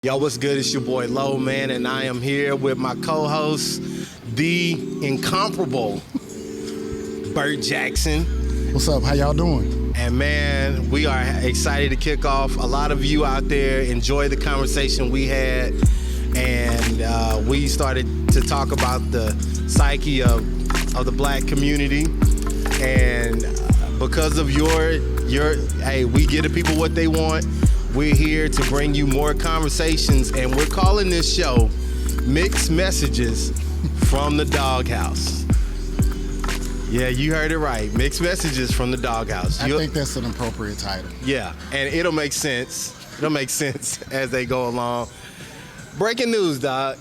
Yo, what's good? It's your boy Low, man, and I am here with my co-host, the incomparable Bert Jackson. What's up? How y'all doing? And man, we are excited to kick off. A lot of you out there enjoyed the conversation we had, and we started to talk about the psyche of the black community. And because of your hey, we give the people what they want. We're here to bring you more conversations, and we're calling this show Mixed Messages from the Doghouse. Yeah, you heard it right. Mixed Messages from the Doghouse. I think that's an appropriate title. Yeah, and it'll make sense. It'll make sense as they go along. Breaking news, dog.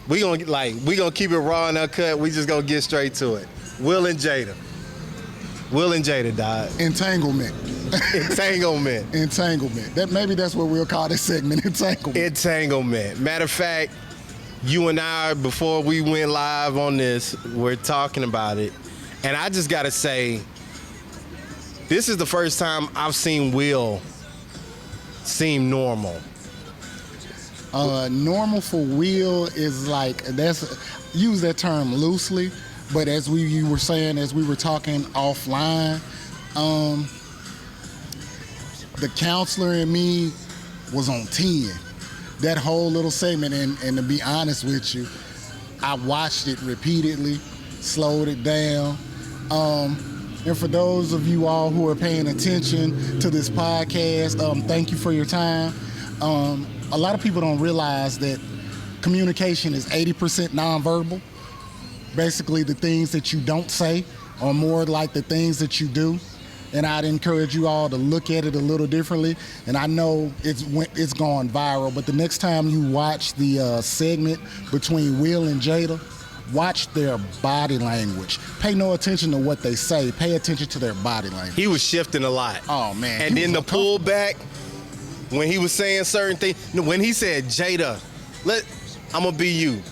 We gonna keep it raw and uncut. We just gonna get straight to it. Will and Jada, dog. Entanglement. Maybe that's what we'll call this segment. Entanglement. Matter of fact, you and I, before we went live on this, we're talking about it, and I just gotta say, this is the first time I've seen Will seem normal. Normal for Will is like, use that term loosely, but as you were saying, as we were talking offline, the counselor in me was on 10. That whole little segment, and to be honest with you, I watched it repeatedly, slowed it down. And for those of you all who are paying attention to this podcast, thank you for your time. A lot of people don't realize that communication is 80% nonverbal. Basically, the things that you don't say are more like the things that you do. And I'd encourage you all to look at it a little differently. And I know it's gone viral, but the next time you watch the segment between Will and Jada, watch their body language. Pay no attention to what they say. Pay attention to their body language. He was shifting a lot. Oh, man. And then the pullback, when he was saying certain things, when he said, Jada, I'm going to be you.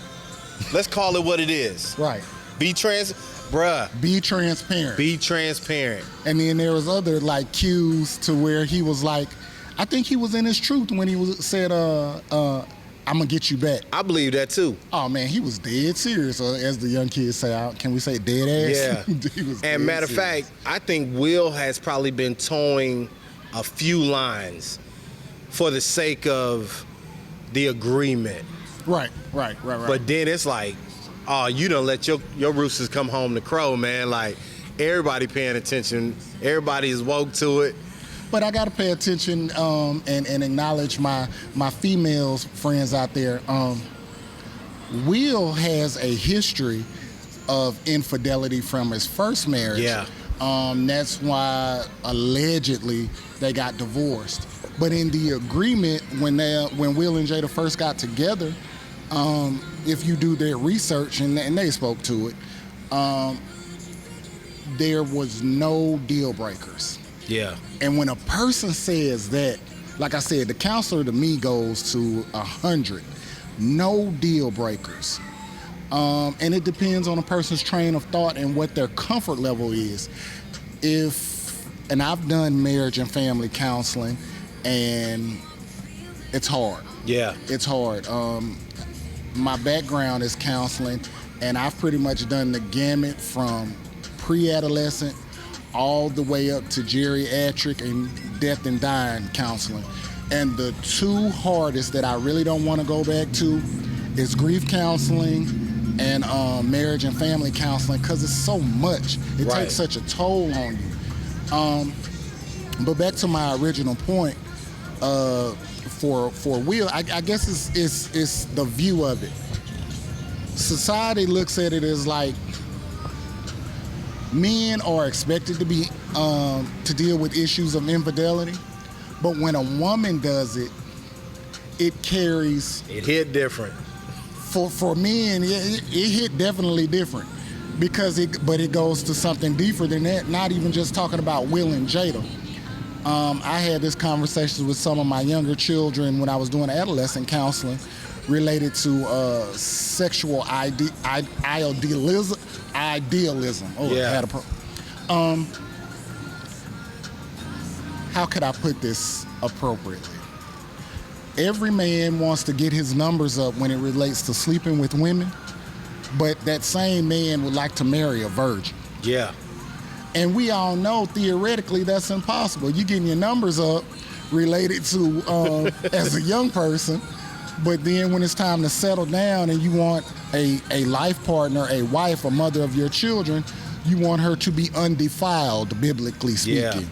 Let's call it what it is. Right. Be transparent. Be transparent. And then there was other like cues to where he was like, I think he was in his truth when he said, I'm gonna get you back. I believe that too. Oh man, he was dead serious, as the young kids say. Can we say dead ass? Yeah. He was and matter of fact, I think Will has probably been towing a few lines for the sake of the agreement. Right. But then it's like, oh, you done let your roosters come home to crow, man. Like, everybody paying attention. Everybody is woke to it. But I got to pay attention and acknowledge my female friends out there. Will has a history of infidelity from his first marriage. Yeah. That's why, allegedly, they got divorced. But in the agreement, when Will and Jada first got together, if you do their research, and they spoke to it, there was no deal breakers. Yeah. And when a person says that, like I said, the counselor to me goes to 100. No deal breakers. And it depends on a person's train of thought and what their comfort level is. And I've done marriage and family counseling, and it's hard. Yeah. It's hard. My background is counseling, and I've pretty much done the gamut from pre-adolescent all the way up to geriatric and death and dying counseling. And the two hardest that I really don't want to go back to is grief counseling and marriage and family counseling, because it's so much. It takes such a toll on you. But back to my original point, for Will, I guess it's the view of it. Society looks at it as like men are expected to be to deal with issues of infidelity, but when a woman does it, it carries. It hit different. For men, it hit definitely different, because it goes to something deeper than that. Not even just talking about Will and Jada. I had this conversation with some of my younger children when I was doing adolescent counseling related to sexual idealism. Oh, yeah. I had how could I put this appropriately? Every man wants to get his numbers up when it relates to sleeping with women, but that same man would like to marry a virgin. Yeah. And we all know theoretically that's impossible. You're getting your numbers up related to as a young person, but then when it's time to settle down and you want a life partner, a wife, a mother of your children, you want her to be undefiled, biblically speaking. Yeah.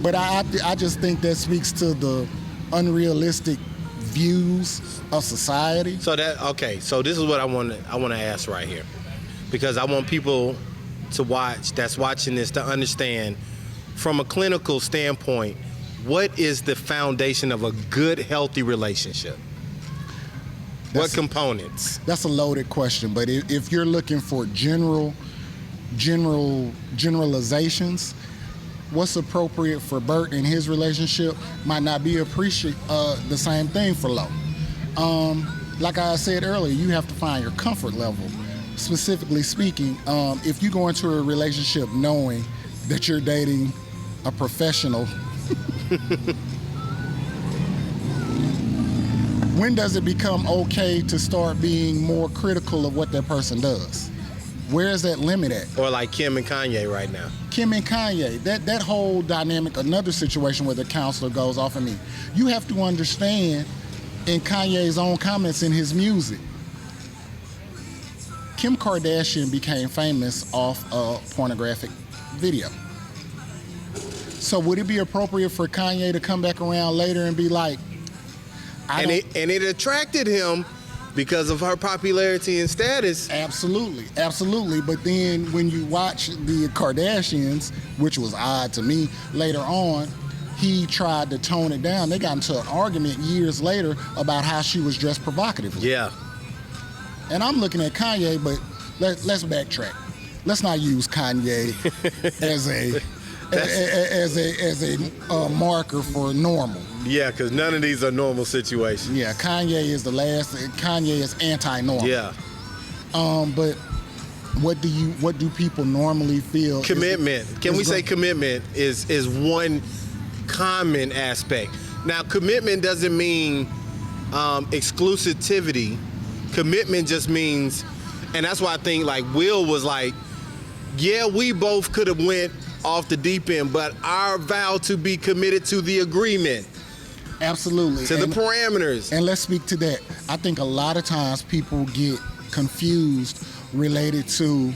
But I just think that speaks to the unrealistic views of society. So so this is what I want to ask right here, because I want people that's watching this to understand from a clinical standpoint, what is the foundation of a good, healthy relationship? What components? That's a loaded question, but if you're looking for generalizations, what's appropriate for Bert in his relationship might not be the same thing for Lo. Like I said earlier, you have to find your comfort level. Specifically speaking, if you go into a relationship knowing that you're dating a professional, when does it become okay to start being more critical of what that person does? Where is that limit at? Or like Kim and Kanye right now. Kim and Kanye, that whole dynamic, another situation where the counselor goes off on me. You have to understand, in Kanye's own comments in his music, Kim Kardashian became famous off a pornographic video. So would it be appropriate for Kanye to come back around later and be like, it attracted him because of her popularity and status? Absolutely. But then when you watch the Kardashians, which was odd to me, later on, he tried to tone it down. They got into an argument years later about how she was dressed provocatively. Yeah. And I'm looking at Kanye, but let's backtrack. Let's not use Kanye as a marker for normal. Yeah, because none of these are normal situations. Yeah, Kanye is the last. Kanye is anti-normal. Yeah. But what do people normally feel? Commitment. Can we say commitment is one common aspect? Now, commitment doesn't mean exclusivity. Commitment just means, and that's why I think like Will was like, yeah, we both could have went off the deep end, but our vow to be committed to the agreement. Absolutely. To the parameters. And let's speak to that. I think a lot of times people get confused related to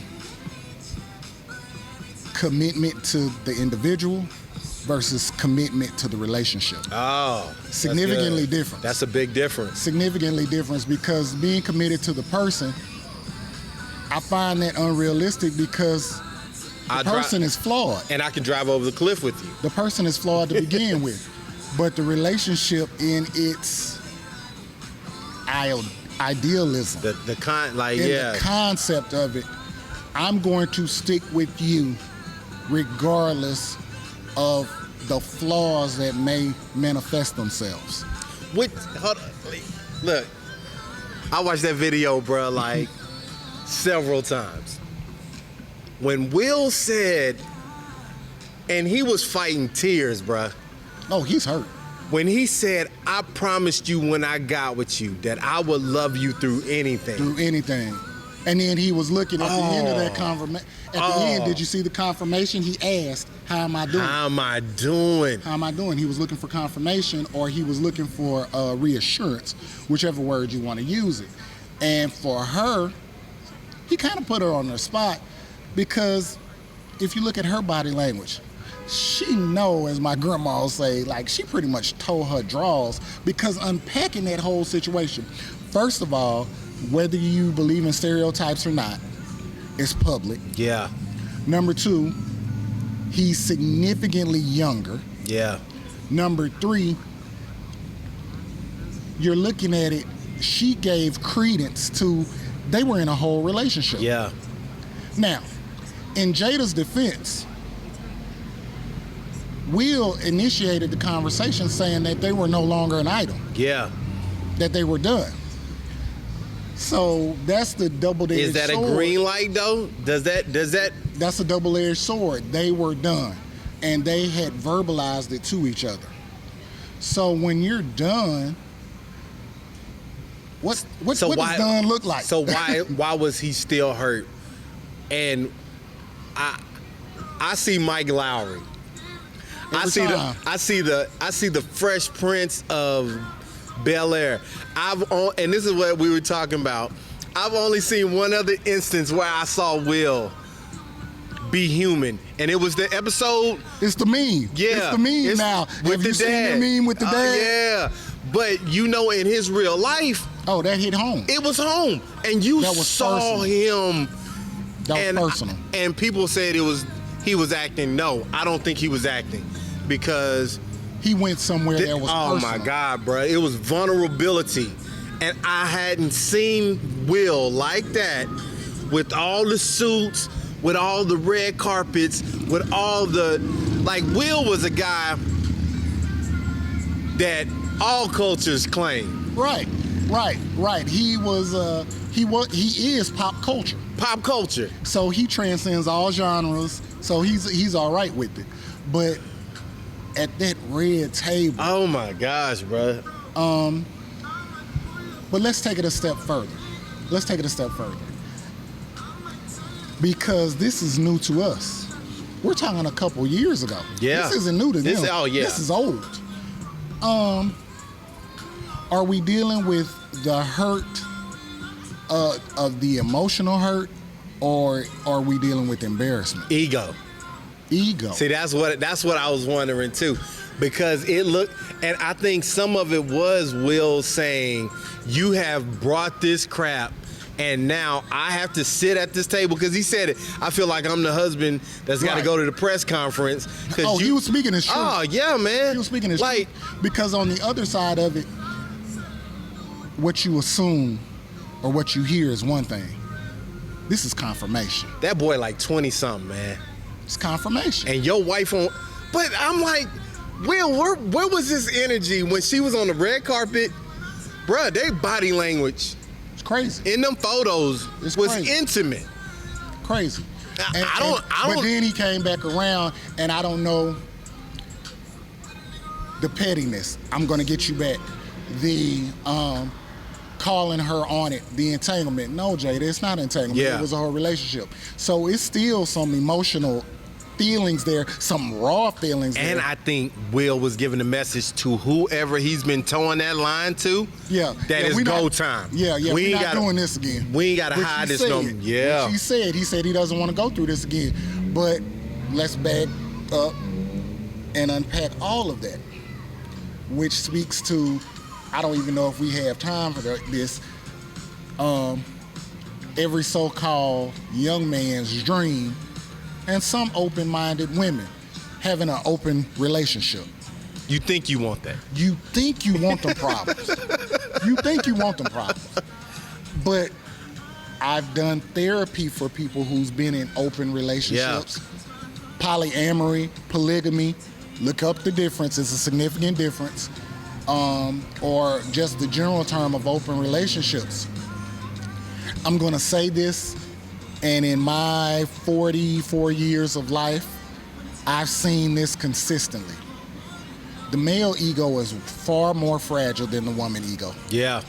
commitment to the individual versus commitment to the relationship. Oh. Significantly different. That's a big difference. Significantly different, because being committed to the person, I find that unrealistic because the person is flawed. And I can drive over the cliff with you. The person is flawed to begin with. But the relationship in its idealism, the concept of it, I'm going to stick with you regardless of the flaws that may manifest themselves. Look, I watched that video, bro, like several times. When Will said, and he was fighting tears, bro. Oh, he's hurt. When he said, I promised you when I got with you that I would love you through anything. Through anything. And then he was looking at the end of that confirmation. At the end, did you see the confirmation? He asked, how am I doing? How am I doing? How am I doing? He was looking for confirmation, or he was looking for reassurance, whichever word you want to use it. And for her, he kind of put her on the spot, because if you look at her body language, she know, as my grandma will say, like she pretty much told her draws, because unpacking that whole situation, first of all, whether you believe in stereotypes or not, it's public. Yeah. Number two, he's significantly younger. Yeah. Number three, you're looking at it, she gave credence to, they were in a whole relationship. Yeah. Now, in Jada's defense, Will initiated the conversation saying that they were no longer an item. Yeah. That they were done. So that's the double-edged sword. Is that a green light though? Does that? That's a double-edged sword. They were done, and they had verbalized it to each other. So when you're done, what does done look like? So why was he still hurt? And I see Mike Lowry. I see the Fresh Prince of Bel-Air. And this is what we were talking about. I've only seen one other instance where I saw Will be human, and it was the episode. It's the meme. Yeah, it's the meme now. With Have you seen the meme with the dad? Yeah, but in his real life, that hit home. It was home, and you saw personal. him. That was personal. And people said he was acting. No, I don't think he was acting, because he went somewhere that was personal. Oh my God, bro! It was vulnerability, and I hadn't seen Will like that, with all the suits, with all the red carpets, with all the Will was a guy that all cultures claim. Right. He is pop culture. Pop culture. So he transcends all genres. So he's all right with it. But at that red table. Oh my gosh, bro. But let's take it a step further. Because this is new to us. We're talking a couple years ago. Yeah. This isn't new to them. Oh yeah. This is old. Are we dealing with the hurt of the emotional hurt, or are we dealing with embarrassment? Ego. See, that's what I was wondering too, because it looked, and I think some of it was Will saying, "You have brought this crap, and now I have to sit at this table," because he said it. I feel like I'm the husband that's got to go to the press conference. He was speaking his truth. Oh yeah, man. He was speaking his truth. Because on the other side of it, what you assume or what you hear is one thing. This is confirmation. That boy 20-something, man. It's confirmation. And your wife on, but I'm like, Will, where was his energy when she was on the red carpet? Bruh, their body language. It's crazy. In them photos was crazy. Intimate. Crazy. But then he came back around, and I don't know the pettiness. I'm gonna get you back. The calling her on it, the entanglement. No, Jada, it's not entanglement. Yeah. It was a whole relationship. So it's still some emotional feelings there, some raw feelings there. And I think Will was giving a message to whoever he's been towing that line to. Yeah. That is go time. Yeah. We're not doing this again. We ain't gotta hide this no more. Yeah. He said he doesn't want to go through this again. But let's back up and unpack all of that, which speaks to, I don't even know if we have time for this, every so-called young man's dream, and some open-minded women having an open relationship. You think you want that. You think you want them problems. But I've done therapy for people who's been in open relationships. Yeah. Polyamory, polygamy. Look up the difference. It's a significant difference. Or just the general term of open relationships. I'm going to say this, and in my 44 years of life, I've seen this consistently. The male ego is far more fragile than the woman ego. Yeah.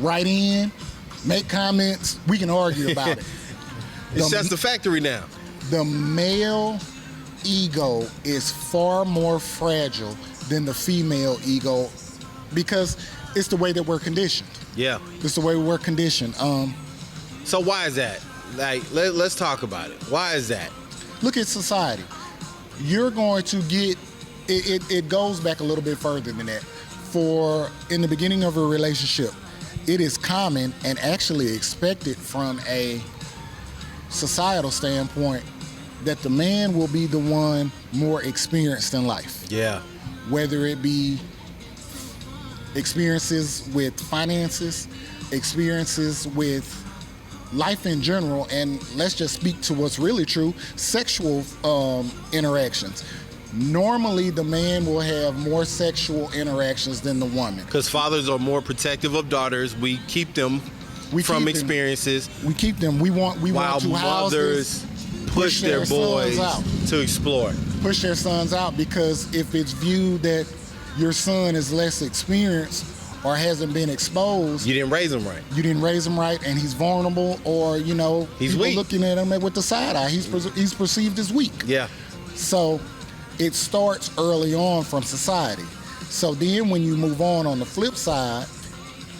Write in, make comments, we can argue about it. It's just the factory now. The male ego is far more fragile than the female ego because it's the way that we're conditioned. Yeah. It's the way we're conditioned. So why is that? Let's talk about it. Why is that? Look at society. You're going to get, it goes back a little bit further than that. For in the beginning of a relationship, it is common and actually expected from a societal standpoint that the man will be the one more experienced in life. Yeah. Whether it be experiences with finances, experiences with life in general, and let's just speak to what's really true, sexual interactions. Normally, the man will have more sexual interactions than the woman. Because fathers are more protective of daughters. We keep them from experiences. We keep them. We want to house mothers push their boys out to explore. push their sons out, because if it's viewed that your son is less experienced or hasn't been exposed, You didn't raise him right. you didn't raise him right, and he's vulnerable, or He's people weak. looking at him with the side eye. He's perceived as weak. Yeah. So it starts early on from society. So then when you move on the flip side,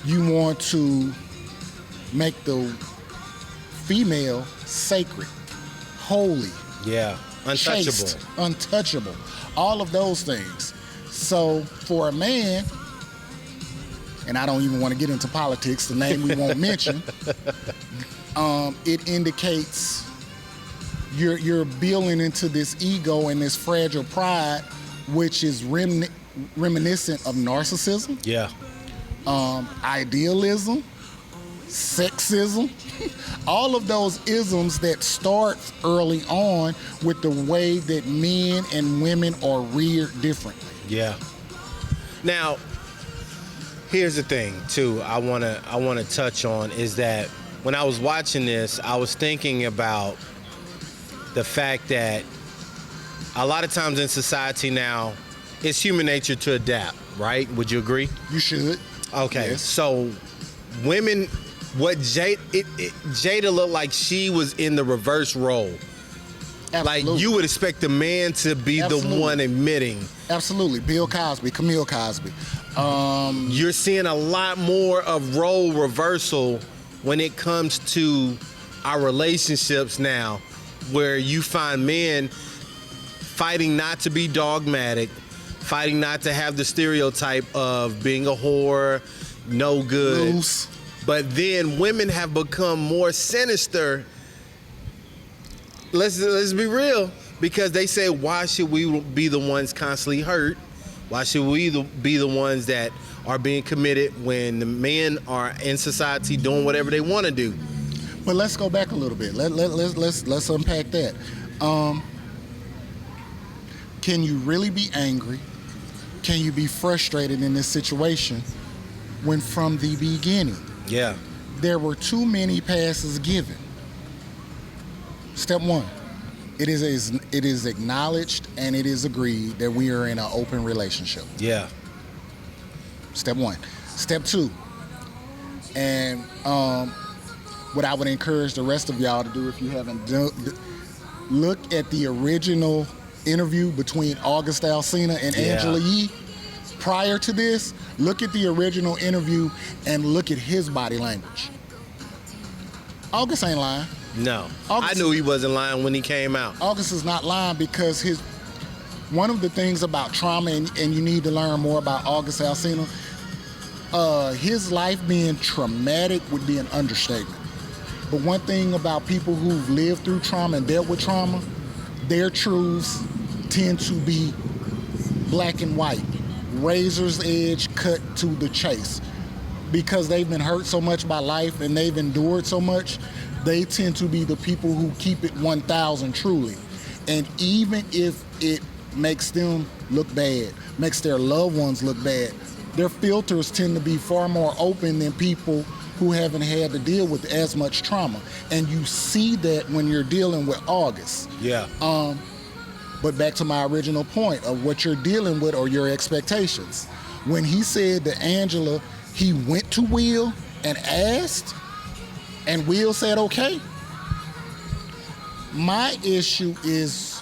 you want to make the female sacred, holy, Yeah. Untouchable. chaste, untouchable, all of those things. So for a man, and I don't even want to get into politics, the name we won't mention, it indicates you're building into this ego and this fragile pride, which is reminiscent of narcissism, Yeah. idealism, sexism, all of those isms that start early on with the way that men and women are reared differently. Yeah. Now, here's the thing too. I wanna touch on is that when I was watching this, I was thinking about the fact that a lot of times in society now, it's human nature to adapt, right? Would you agree? You should. Okay. Yes. So, women, what Jada looked like she was in the reverse role. Absolutely. Like you would expect the man to be Absolutely. the one admitting. Absolutely. Bill Cosby, Camille Cosby. You're seeing a lot more of role reversal when it comes to our relationships now, where you find men fighting not to be dogmatic, fighting not to have the stereotype of being a whore, no good. Loose. But then women have become more sinister. Let's be real, because they say, why should we be the ones constantly hurt? Why should we be the ones that are being committed when the men are in society doing whatever they want to do? But let's go back a little bit. Let's unpack that. Can you really be angry? Can you be frustrated in this situation when from the beginning Yeah. there were too many passes given? Step one, it is acknowledged and it is agreed that we are in an open relationship. Yeah. Step one. Step two, and what I would encourage the rest of y'all to do, if you haven't done, look at the original interview between August Alsina and Yeah. Angela Yee. Prior to this, look at the original interview and look at his body language. August ain't lying. No. August- I knew he wasn't lying when he came out. August is not lying, because one of the things about trauma, and you need to learn more about August Alsina, his life being traumatic would be an understatement. But one thing about people who've lived through trauma and dealt with trauma, their truths tend to be black and white, razor's edge cut to the chase. Because they've been hurt so much by life and they've endured so much, they tend to be the people who keep it 1,000 truly. And even if it makes them look bad, makes their loved ones look bad, their filters tend to be far more open than people who haven't had to deal with as much trauma. And you see that when you're dealing with August. Yeah. But back to my original point of what you're dealing with or your expectations. When he said to Angela, he went to Will and asked, and Will said, okay. My issue is,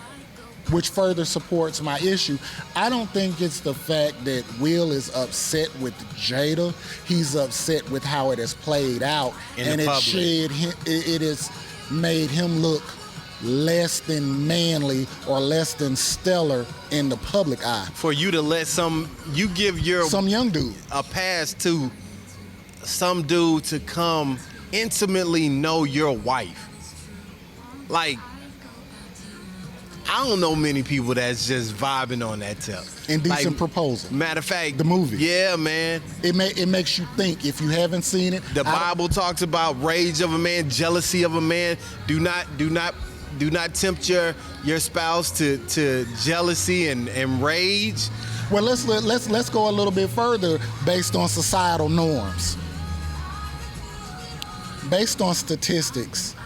which further supports my issue, I don't think it's the fact that Will is upset with Jada. He's upset with how it has played out. In the public. It has made him look less than manly or less than stellar in the public eye. For you to let you give your Some young dude. a pass to some dude to come intimately know your wife. Like, I don't know many people that's just vibing on that tip. Indecent Proposal. Matter of fact, The movie. Yeah, man. It makes you think, if you haven't seen it. The Bible talks about rage of a man, jealousy of a man. Do not tempt your spouse to jealousy and rage. Well, let's go a little bit further based on societal norms. Based on statistics,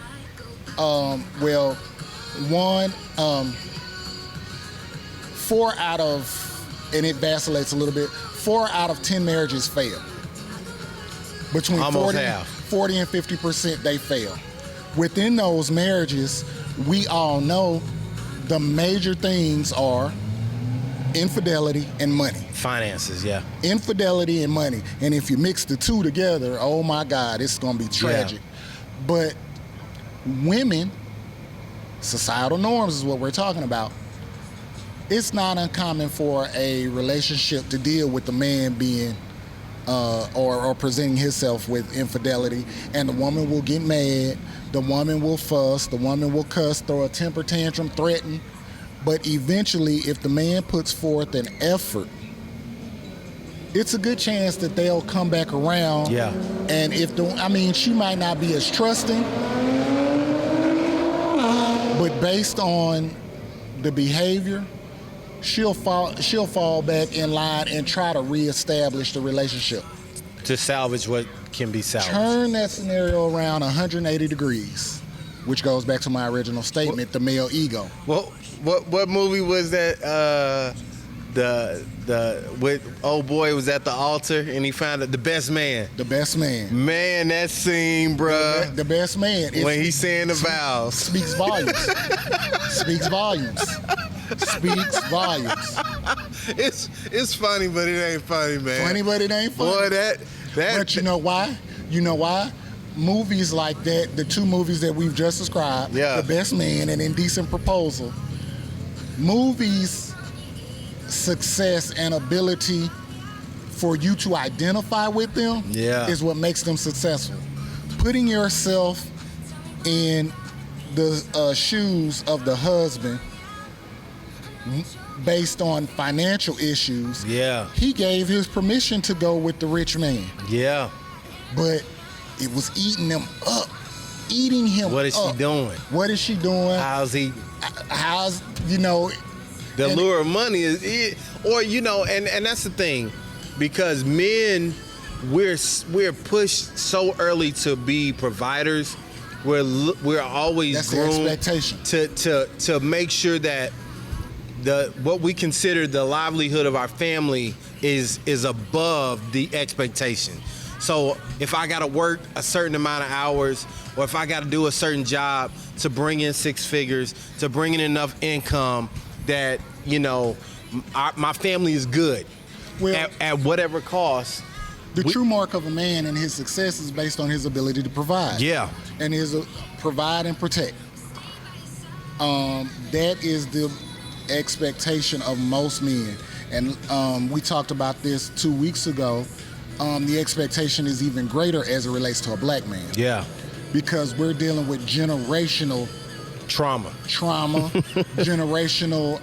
and it vacillates a little bit, 4 out of 10 marriages fail. Between Almost 40 and 50%, they fail. Within those marriages, we all know the major things are infidelity and money. Finances, yeah. Infidelity and money. And if you mix the two together, oh my God, it's going to be tragic. Yeah. But women, societal norms is what we're talking about. It's not uncommon for a relationship to deal with the man being or presenting himself with infidelity, and the woman will get mad, the woman will fuss, the woman will cuss, throw a temper tantrum, threaten. But eventually, if the man puts forth an effort, it's a good chance that they'll come back around. Yeah. And she might not be as trusting, but based on the behavior, she'll fall back in line and try to reestablish the relationship. To salvage what can be salvaged. Turn that scenario around 180 degrees, which goes back to my original statement, the male ego. Well, what movie was that? With old boy was at the altar and he found The Best Man. The Best Man. Man, that scene, bruh. The Best Man. When he's saying the vows. Speaks volumes. Speaks volumes. Speaks volumes. It's funny, but it ain't funny, man. Funny, but it ain't funny. Boy, that. But you know why? You know why? Movies like that, the two movies that we've just described, The Best Man and Indecent Proposal, movies' success and ability for you to identify with them is what makes them successful. Putting yourself in the shoes of the husband based on financial issues, he gave his permission to go with the rich man. Yeah. But it was eating him up. What is she doing? What is she doing? How's the lure of money is it, or and that's the thing, because men, we're pushed so early to be providers. We're always groomed the expectation to make sure that what we consider the livelihood of our family is above the expectation. So if I gotta work a certain amount of hours, or if I gotta do a certain job to bring in 6 figures, to bring in enough income that my family is good, at whatever cost. The true mark of a man and his success is based on his ability to provide. Yeah. And provide and protect. That is the expectation of most men. And we talked about this 2 weeks ago. The expectation is even greater as it relates to a black man. Yeah. Because we're dealing with generational trauma, generational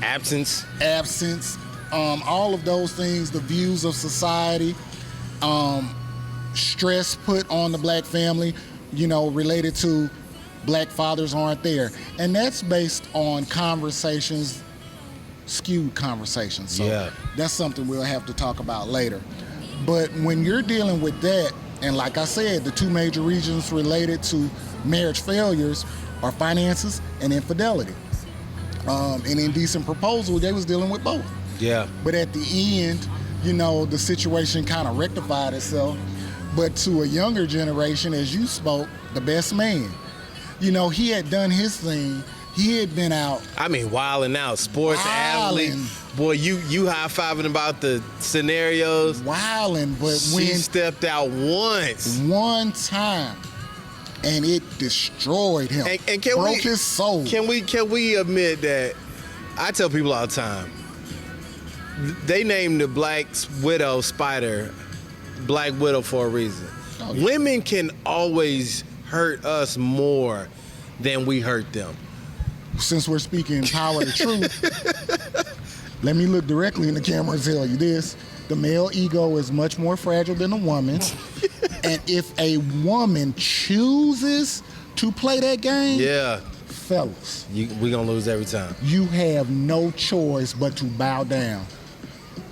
absence, all of those things, the views of society, stress put on the black family, related to black fathers aren't there. And that's based on skewed conversations. So that's something we'll have to talk about later. But when you're dealing with that, and like I said, the two major reasons related to marriage failures are finances and infidelity. In Indecent Proposal, they was dealing with both. Yeah. But at the end, the situation kind of rectified itself. But to a younger generation, as you spoke, The Best Man, he had done his thing. He had been out. Wilding out. Sports athlete. Boy, you high-fiving about the scenarios. Wilding, but she stepped out one time, and it destroyed him. And broke his soul. Can we admit that? I tell people all the time, they named the Black Widow Spider Black Widow for a reason. Oh, yeah. Women can always hurt us more than we hurt them. Since we're speaking power of the truth, let me look directly in the camera and tell you this. The male ego is much more fragile than a woman's. And if a woman chooses to play that game, fellas, we're going to lose every time. You have no choice but to bow down.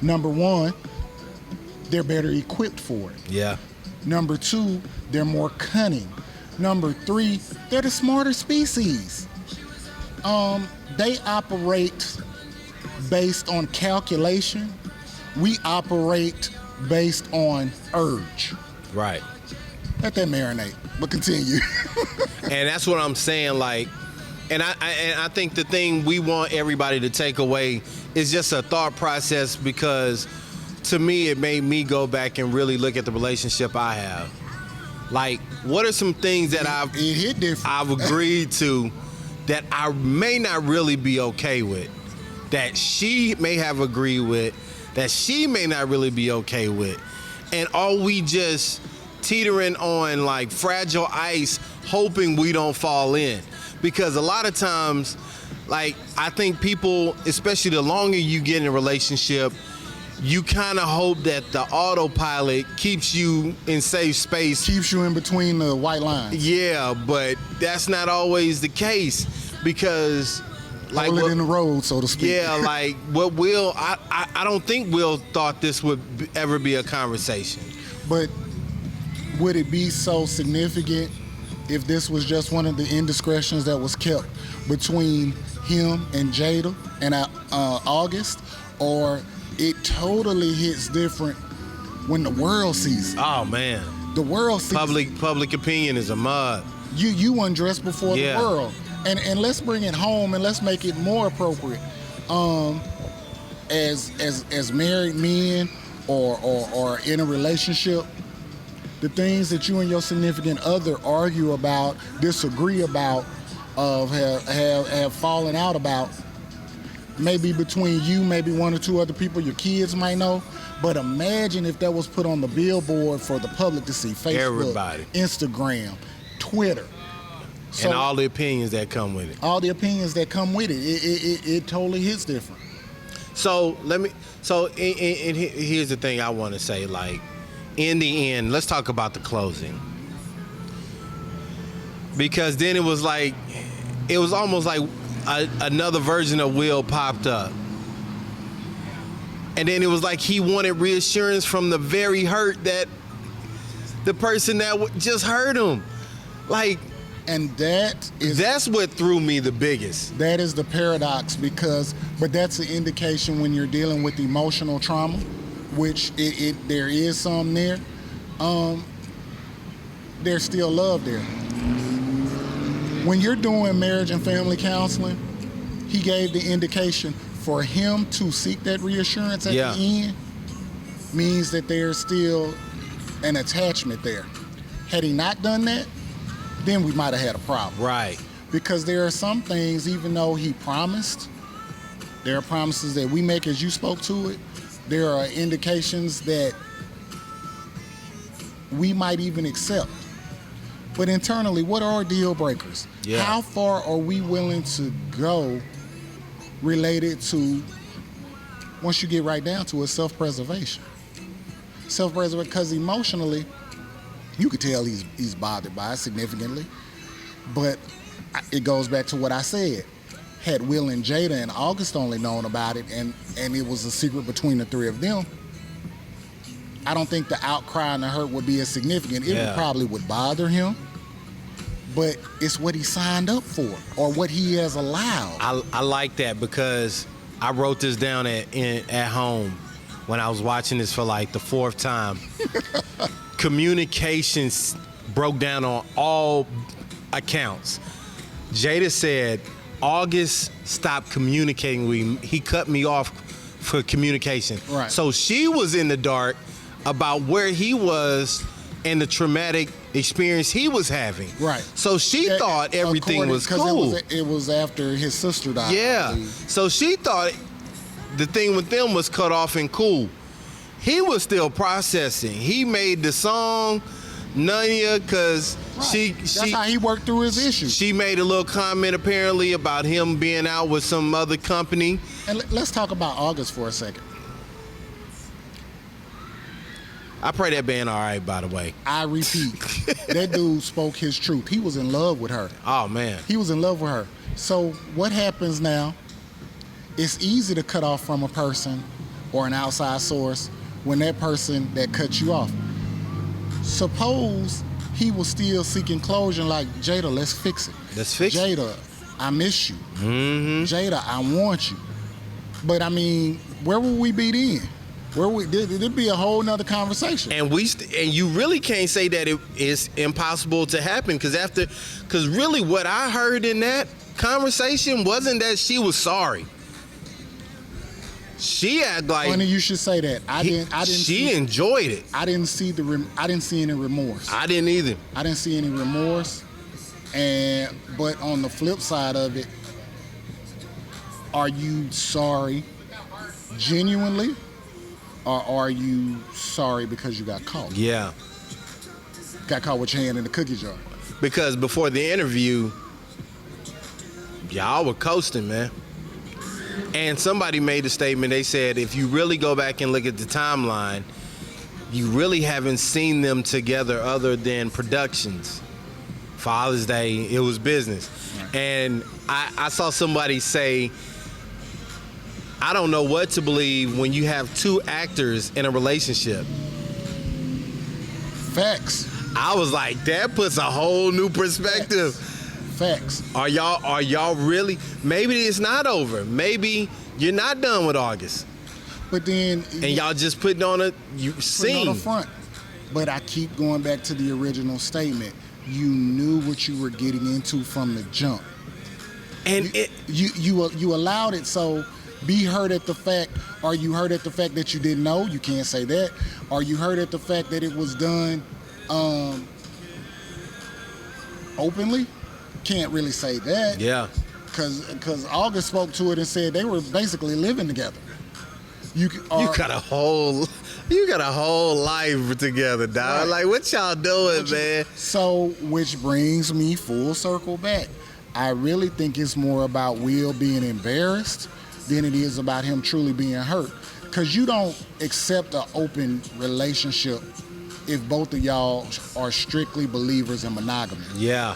Number one, they're better equipped for it. Yeah. Number two, they're more cunning. Number three, they're the smarter species. They operate based on calculation. We operate based on urge. Right. Let that marinate, but continue. And that's what I'm saying, like, and I think the thing we want everybody to take away is just a thought process, because to me it made me go back and really look at the relationship I have. Like, what are some things that I've agreed to that I may not really be okay with, that she may have agreed with, that she may not really be okay with, and are we just teetering on like fragile ice, hoping we don't fall in? Because a lot of times, like, I think people, especially the longer you get in a relationship, you kind of hope that the autopilot keeps you in safe space. Keeps you in between the white lines. Yeah, but that's not always the case, because like hold it in the road, so to speak. Yeah, like what Will, I don't think Will thought this would ever be a conversation. But would it be so significant if this was just one of the indiscretions that was kept between him and Jada and August, or it totally hits different when the world sees it? Oh man, the world sees public opinion is a mud. You undress before the world, and let's bring it home and let's make it more appropriate. As married men or in a relationship, the things that you and your significant other argue about, disagree about, have fallen out about, maybe between you, maybe one or two other people your kids might know. But imagine if that was put on the billboard for the public to see. Facebook, everybody, Instagram, Twitter, and all the opinions that come with it. All the opinions that come with it. It totally hits different. So here's the thing I want to say. Like, in the end, let's talk about the closing, because then it was almost like another version of Will popped up, and then it was like he wanted reassurance from the very hurt that the person that just hurt him. Like, and that's what threw me the biggest. That is the paradox, but that's an indication when you're dealing with emotional trauma, which there is some there. There's still love there. When you're doing marriage and family counseling, he gave the indication for him to seek that reassurance at the end means that there's still an attachment there. Had he not done that, then we might have had a problem. Right. Because there are some things, even though he promised, there are promises that we make as you spoke to it. There are indications that we might even accept. But internally, what are our deal breakers? Yeah. How far are we willing to go related to, once you get right down to it, self-preservation? Self-preservation, because emotionally, you could tell he's bothered by it significantly. But it goes back to what I said. Had Will and Jada and August only known about it, and it was a secret between the three of them, I don't think the outcry and the hurt would be as significant. It probably would bother him, but it's what he signed up for or what he has allowed. I like that, because I wrote this down at home when I was watching this for like the fourth time. Communications broke down on all accounts. Jada said August stopped communicating with me. He cut me off for communication. Right. So she was in the dark about where he was and the traumatic experience he was having. Right. So she thought everything was cool. It was after his sister died. Yeah. So she thought the thing with them was cut off and cool. He was still processing. He made the song Nunya because that's how he worked through his issues. She made a little comment apparently about him being out with some other company. And let's talk about August for a second. I pray that band all right, by the way. I repeat, that dude spoke his truth. He was in love with her. Oh, man. He was in love with her. So what happens now, it's easy to cut off from a person or an outside source when that person that cut you off. Suppose he was still seeking closure, like, Jada, let's fix it. Let's fix it. Jada, I miss you. Mm-hmm. Jada, I want you. But I mean, where would we be then? It'd be a whole nother conversation. And you really can't say that it is impossible to happen, because really what I heard in that conversation wasn't that she was sorry. She had like. Funny you should say that. I didn't. She enjoyed it. I didn't see any remorse. I didn't either. I didn't see any remorse. But on the flip side of it, are you sorry genuinely, or are you sorry because you got caught? Yeah. Got caught with your hand in the cookie jar. Because before the interview, y'all were coasting, man. And somebody made a statement. They said, if you really go back and look at the timeline, you really haven't seen them together other than productions. Father's Day, it was business. Right. And I saw somebody say, I don't know what to believe when you have two actors in a relationship. Facts. I was like, that puts a whole new perspective. Facts. Are y'all really? Maybe it's not over. Maybe you're not done with August. But then, and y'all just putting on a scene. On the front. But I keep going back to the original statement. You knew what you were getting into from the jump, and you allowed it. So, be hurt at the fact. Are you hurt at the fact that you didn't know? You can't say that. Are you hurt at the fact that it was done openly? Can't really say that. Yeah. Because August spoke to it and said they were basically living together. You got a whole life together, dog. Right. Like, what y'all doing, man? So, which brings me full circle back. I really think it's more about Will being embarrassed than it is about him truly being hurt. Because you don't accept an open relationship if both of y'all are strictly believers in monogamy. Yeah.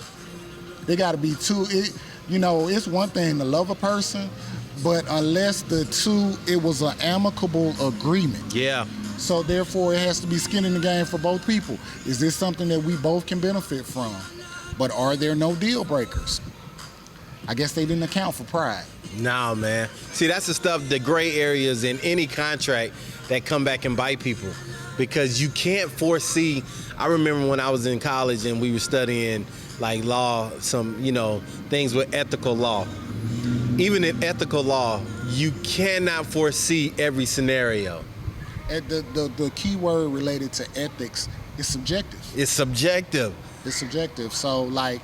They got to be two. It's one thing to love a person, but unless the two, it was an amicable agreement. Yeah. So therefore, it has to be skin in the game for both people. Is this something that we both can benefit from? But are there no deal breakers? I guess they didn't account for pride. Nah, man. See, that's the stuff, the gray areas in any contract that come back and bite people, because you can't foresee. I remember when I was in college and we were studying like law, some, things with ethical law. Even in ethical law, you cannot foresee every scenario. And the key word related to ethics is subjective. It's subjective. It's subjective. So, like,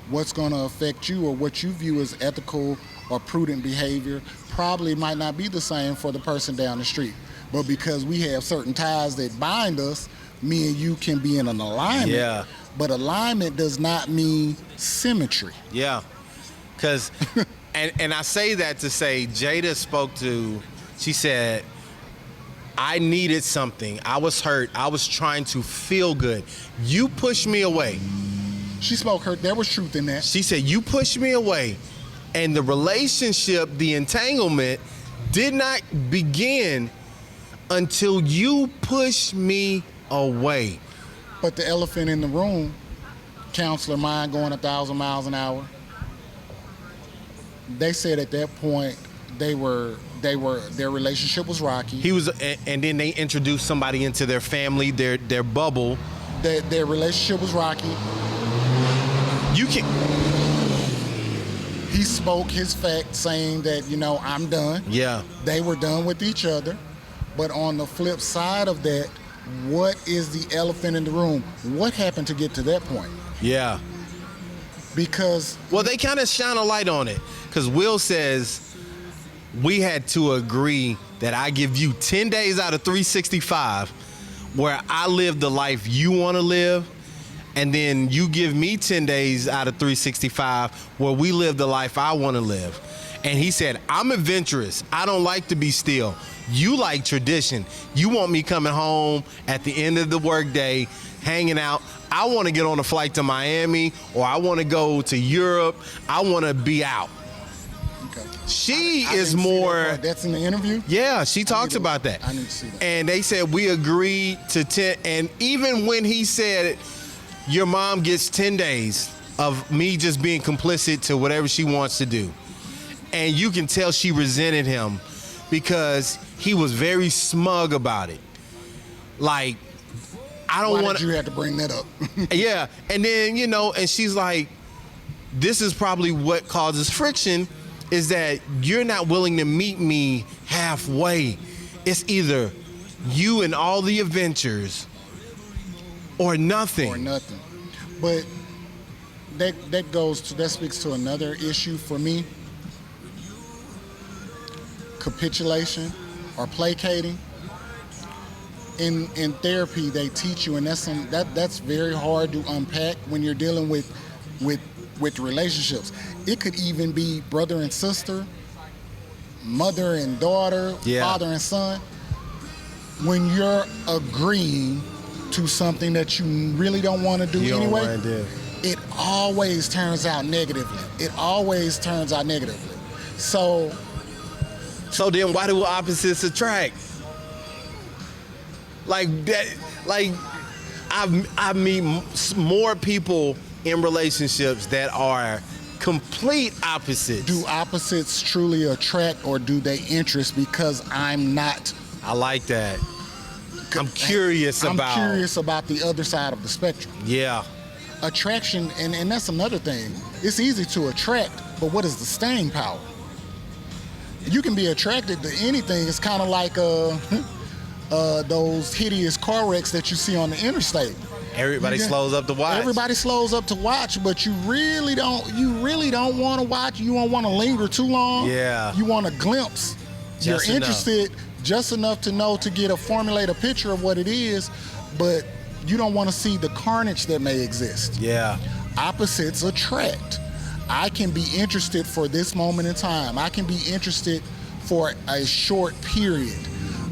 what's going to affect you or what you view as ethical or prudent behavior probably might not be the same for the person down the street. But because we have certain ties that bind us, me and you can be in an alignment. Yeah. But alignment does not mean symmetry. Yeah. Because, and I say that to say, Jada she said, I needed something. I was hurt. I was trying to feel good. You pushed me away. She spoke her. There was truth in that. She said, you pushed me away. And the relationship, the entanglement, did not begin until you pushed me away. But the elephant in the room, counselor mind going 1,000 miles an hour. They said at that point their relationship was rocky. And then they introduced somebody into their family, their bubble. Their relationship was rocky. He spoke his fact, saying that I'm done. Yeah. They were done with each other, but on the flip side of that, what is the elephant in the room? What happened to get to that point? Yeah. Because... Well, they kind of shine a light on it. Because Will says, we had to agree that I give you 10 days out of 365 where I live the life you want to live. And then you give me 10 days out of 365 where we live the life I want to live. And he said, I'm adventurous. I don't like to be still. You like tradition. You want me coming home at the end of the workday, hanging out. I want to get on a flight to Miami, or I want to go to Europe. I want to be out. Okay. She is more... That's in the interview? Yeah, she talks about that. I need to see that. And they said, we agreed to 10. And even when he said, your mom gets 10 days of me just being complicit to whatever she wants to do. And you can tell she resented him because he was very smug about it. Like, I don't Why want did you have to bring that up? Yeah, and then, you know, and she's like, this is probably what causes friction, is that you're not willing to meet me halfway. It's either you and all the adventures or nothing. Or nothing. But that speaks to another issue for me. Capitulation or placating. In therapy, they teach you, and that's very hard to unpack when you're dealing with relationships. It could even be brother and sister, mother and daughter, father and son. When you're agreeing to something that you really don't want to do anyway, it always turns out negatively. So then why do opposites attract? Like that, like I meet more people in relationships that are complete opposites. Do opposites truly attract, or do they interest because I'm not? I like that. I'm curious about the other side of the spectrum. Yeah. Attraction, and that's another thing. It's easy to attract, but what is the staying power? You can be attracted to anything. It's kind of like those hideous car wrecks that you see on the interstate. Everybody slows up to watch. Everybody slows up to watch, but you really don't want to watch. You don't want to linger too long. Yeah. You want a glimpse. You're interested just enough to know to formulate a picture of what it is, but you don't want to see the carnage that may exist. Yeah. Opposites attract. I can be interested for this moment in time. I can be interested for a short period.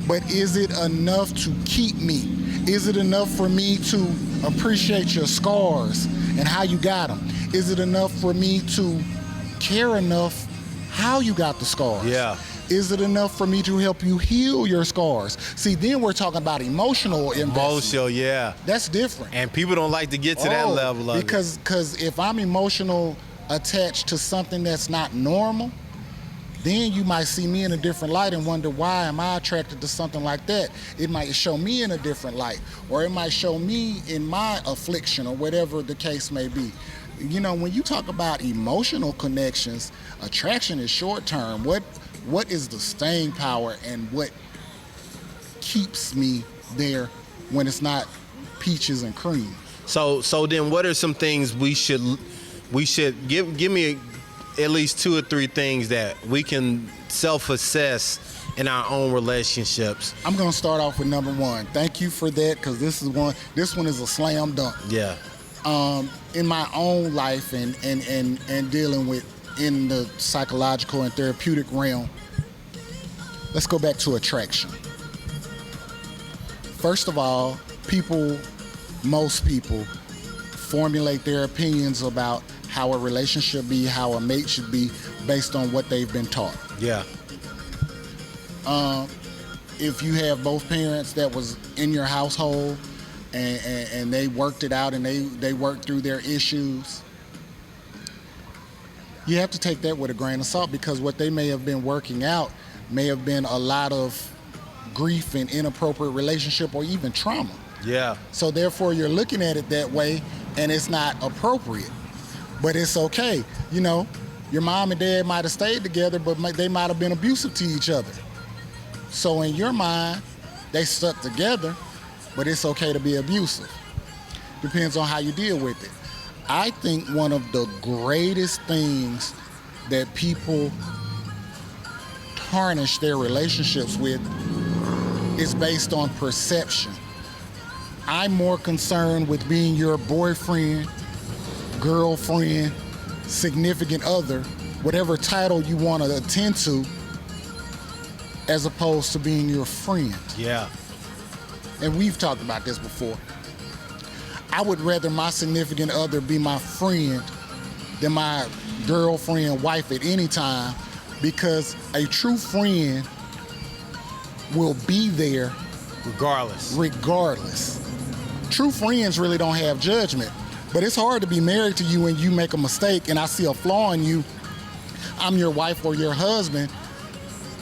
But is it enough to keep me? Is it enough for me to appreciate your scars and how you got them? Is it enough for me to care enough how you got the scars? Yeah. Is it enough for me to help you heal your scars? See, then we're talking about emotional investment. Emotional, yeah. That's different. And people don't like to get to that level of it. Because if I'm emotional attached to something that's not normal, then you might see me in a different light and wonder, why am I attracted to something like that? It might show me in a different light, or it might show me in my affliction, or whatever the case may be. You know, when you talk about emotional connections, attraction is short term. What is the staying power, and what keeps me there when it's not peaches and cream? So then what are some things we should give me at least 2 or 3 things that we can self-assess in our own relationships? I'm going to start off with number 1. Thank you for that, because this one is a slam dunk. Yeah. In my own life and dealing with in the psychological and therapeutic realm, let's go back to attraction. First of all, most people formulate their opinions about how a relationship be, how a mate should be, based on what they've been taught. Yeah. If you have both parents that was in your household and they worked it out and they worked through their issues, you have to take that with a grain of salt, because what they may have been working out may have been a lot of grief and inappropriate relationship, or even trauma. Yeah. So therefore you're looking at it that way, and it's not appropriate. But it's okay. You know, your mom and dad might have stayed together, but they might have been abusive to each other. So in your mind, they stuck together, but it's okay to be abusive. Depends on how you deal with it. I think one of the greatest things that people tarnish their relationships with is based on perception. I'm more concerned with being your boyfriend, girlfriend, significant other, whatever title you want to attend to, as opposed to being your friend. Yeah. And we've talked about this before. I would rather my significant other be my friend than my girlfriend, wife at any time, because a true friend will be there regardless. True friends really don't have judgment, but it's hard to be married to you and you make a mistake and I see a flaw in you. I'm your wife or your husband,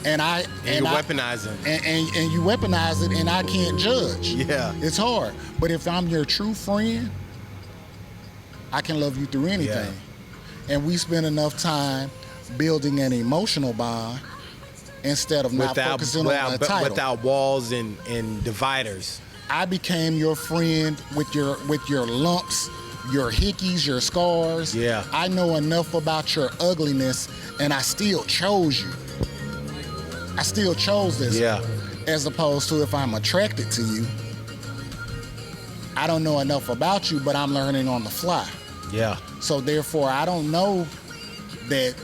And you weaponize it. And you weaponize it, and I can't judge. Yeah. It's hard. But if I'm your true friend, I can love you through anything. Yeah. And we spend enough time building an emotional bond instead of not focusing on a title. Without walls and dividers. I became your friend with your lumps, your hickeys, your scars. Yeah. I know enough about your ugliness, and I still chose you. I still chose this. Yeah. As opposed to if I'm attracted to you, I don't know enough about you, but I'm learning on the fly. Yeah. So therefore, I don't know that,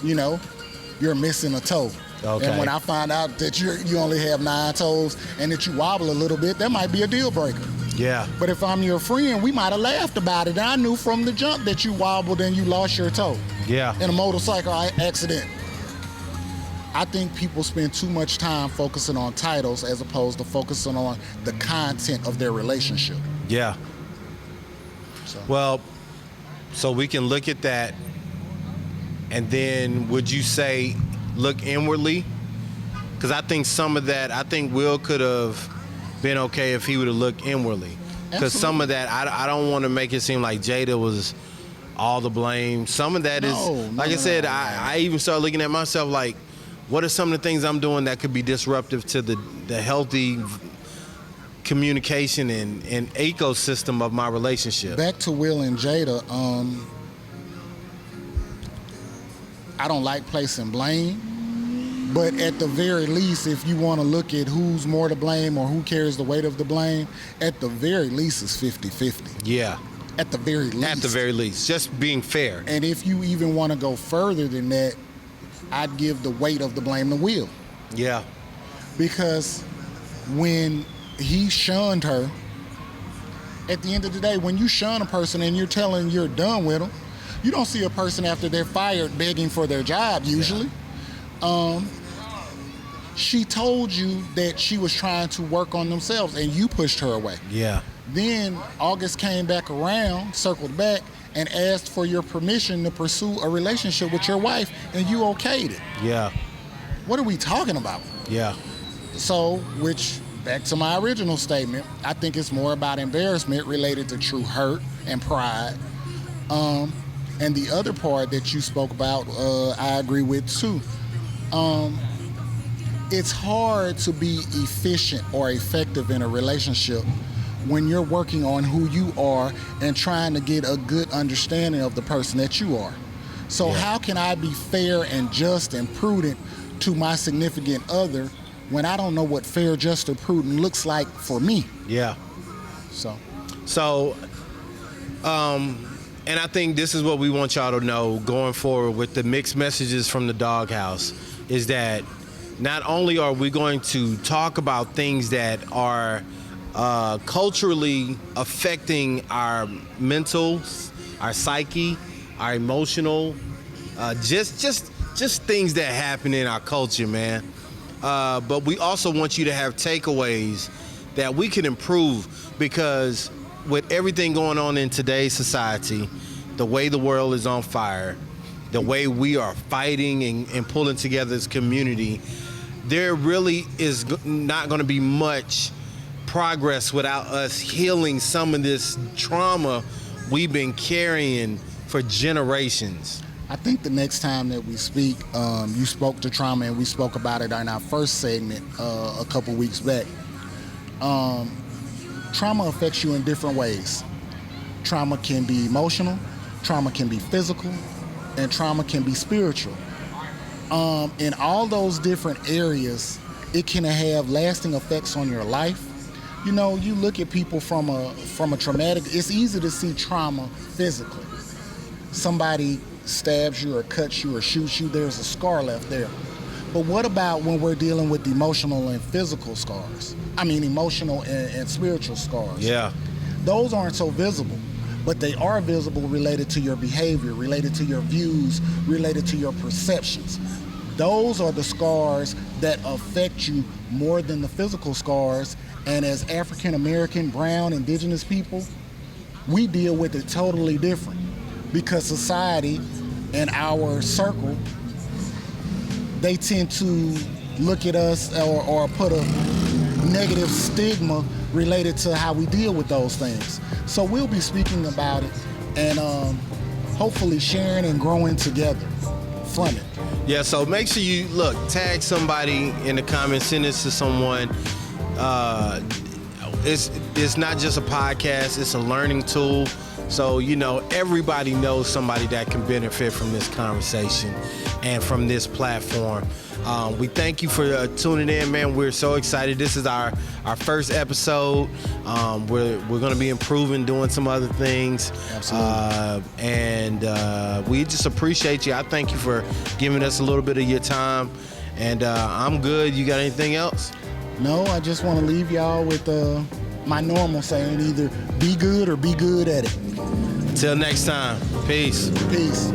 you're missing a toe. Okay. And when I find out that you only have 9 toes and that you wobble a little bit, that might be a deal breaker. Yeah. But if I'm your friend, we might have laughed about it. And I knew from the jump that you wobbled and you lost your toe. Yeah. In a motorcycle accident. I think people spend too much time focusing on titles as opposed to focusing on the content of their relationship. Yeah. Well, so we can look at that, and then would you say look inwardly? Because I think some of that, Will could have been okay if he would have looked inwardly. Because some of that, I don't want to make it seem like Jada was all the blame. Some of that I even started looking at myself like, what are some of the things I'm doing that could be disruptive to the healthy communication and ecosystem of my relationship? Back to Will and Jada, I don't like placing blame, but at the very least, if you want to look at who's more to blame or who carries the weight of the blame, at the very least it's 50-50. Yeah. At the very least. At the very least, just being fair. And if you even want to go further than that, I'd give the weight of the blame to Will. Yeah. Because when he shunned her, at the end of the day, when you shun a person and you're telling you're done with them, you don't see a person after they're fired begging for their job usually. Yeah. She told you that she was trying to work on themselves and you pushed her away. Yeah. Then August came back around, circled back, and asked for your permission to pursue a relationship with your wife, and you okayed it. Yeah. What are we talking about? Yeah. So, which, back to my original statement, I think it's more about embarrassment related to true hurt and pride. And the other part that you spoke about, I agree with too. It's hard to be efficient or effective in a relationship when you're working on who you are and trying to get a good understanding of the person that you are. So how can I be fair and just and prudent to my significant other when I don't know what fair, just, or prudent looks like for me? Yeah. So, and I think this is what we want y'all to know going forward with the mixed messages from the doghouse, is that not only are we going to talk about things that are culturally affecting our mental, our psyche, our emotional, just things that happen in our culture, man. But we also want you to have takeaways that we can improve, because with everything going on in today's society, the way the world is on fire, the way we are fighting and pulling together as a community, there really is not going to be much progress without us healing some of this trauma we've been carrying for generations. I think the next time that we speak, you spoke to trauma, and we spoke about it in our first segment a couple weeks back. Trauma affects you in different ways. Trauma can be emotional, trauma can be physical, and trauma can be spiritual. In all those different areas, it can have lasting effects on your life. You know, you look at people from a traumatic, it's easy to see trauma physically. Somebody stabs you or cuts you or shoots you, there's a scar left there. But what about when we're dealing with emotional and physical scars? I mean, emotional and spiritual scars. Yeah. Those aren't so visible, but they are visible related to your behavior, related to your views, related to your perceptions. Those are the scars that affect you more than the physical scars. And as African American, brown, indigenous people, we deal with it totally different, because society and our circle they tend to look at us or put a negative stigma related to how we deal with those things. So we'll be speaking about it and hopefully sharing and growing together from it. Yeah, so make sure you tag somebody in the comments, send this to someone. It's not just a podcast, it's a learning tool. So, everybody knows somebody that can benefit from this conversation and from this platform. We thank you for tuning in, man. We're so excited. This is our first episode. We're going to be improving, doing some other things. Absolutely. And we just appreciate you. I thank you for giving us a little bit of your time. And I'm good. You got anything else? No, I just want to leave y'all with my normal saying, either be good or be good at it. Till next time. Peace. Peace.